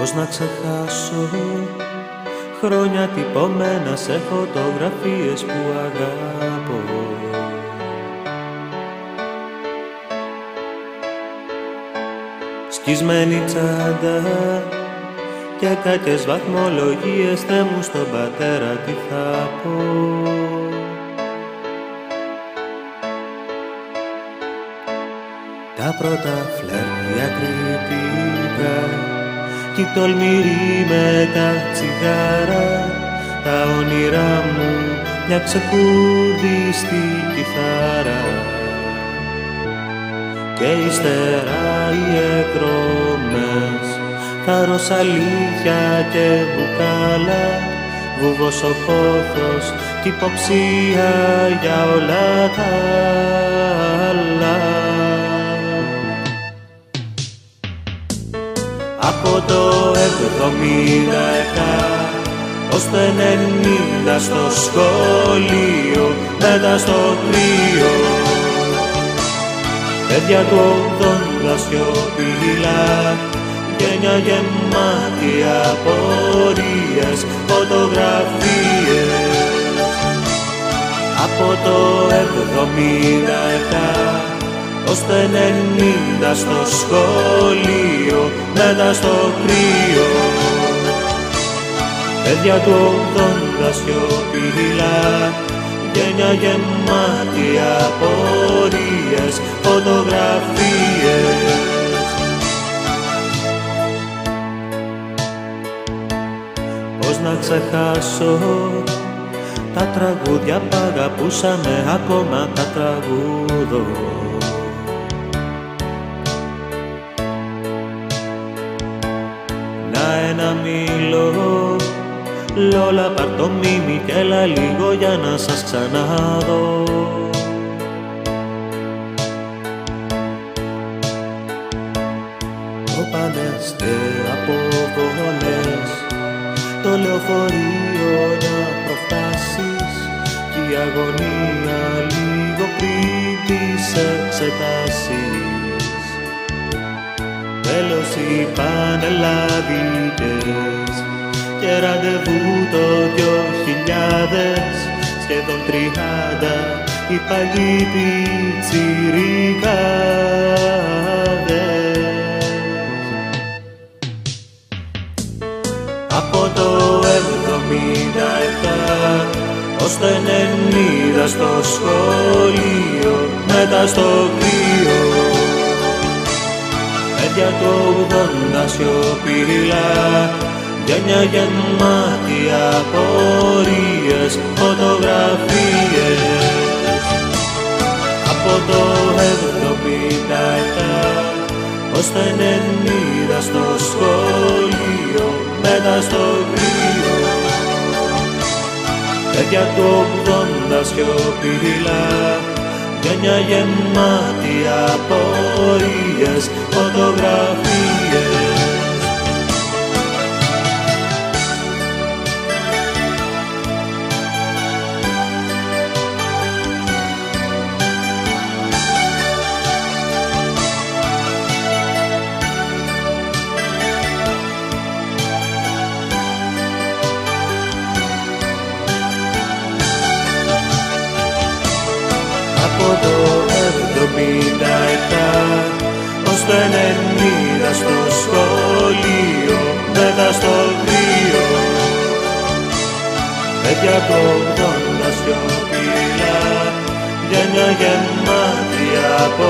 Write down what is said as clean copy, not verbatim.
Πώς να ξεχάσω χρόνια τυπωμένα σε φωτογραφίες που αγάπω. Σκισμένη τσάντα και κακές βαθμολογίες, Θεέ μου στον πατέρα τι θα πω. Τα πρώτα φλερτ διακριτικά κι η τολμηρή με τα τσιγάρα, τα όνειρά μου μια ξεκούδιστη κιθάρα. Και ύστερα οι εκδρομές, τα ροσαλίδια και μπουκάλα, βούβος ο πόθος κι υποψία για όλα τα άλλα. Από το 77 ως το 90 στο σχολείο, μετά στο κρύο, παιδιά του 80 σιωπηλά, γένια γεμάτη απορίες, φωτογραφίες. Από το 77 ως το 90 στο σχολείο, μετά στο κρύο, παιδιά του 80 σιωπηλά, γένια γεμάτη απορίες, φωτογραφίες. Πώς να ξεχάσω τα τραγούδια που αγαπούσαμε, ακόμα τα τραγούδω. Να ένα μήλο, Λόλα πάρ' το μίμη κι έλα λίγο για να σας ξαναδώ. Κοπάνες και αποβολές, το λεωφορείο να προφτάσεις κι η αγωνία λίγο πριν τις εξετάσεις. Τέλος οι πανελλαδικές και ραντεβού το 2000, σχεδόν 30 οι παλιοί πιτσιρικάδες. Από το 77 ως το 90 στο σχολείο, μετά στο κρύο, παιδιά του 80 σιωπηλά, γένια γεμάτη απορίες, φωτογραφίες. Από το 77 ως το 90 στο σχολείο, μετά στο κρύο, παιδιά του 80 σιωπηλά, γένια γεμάτη απορίες, φωτογραφίες. Από το 77 ως το 90 στο σχολείο, μετά στο κρύο, παιδιά του 80 σιωπηλά, γένια γεμάτη από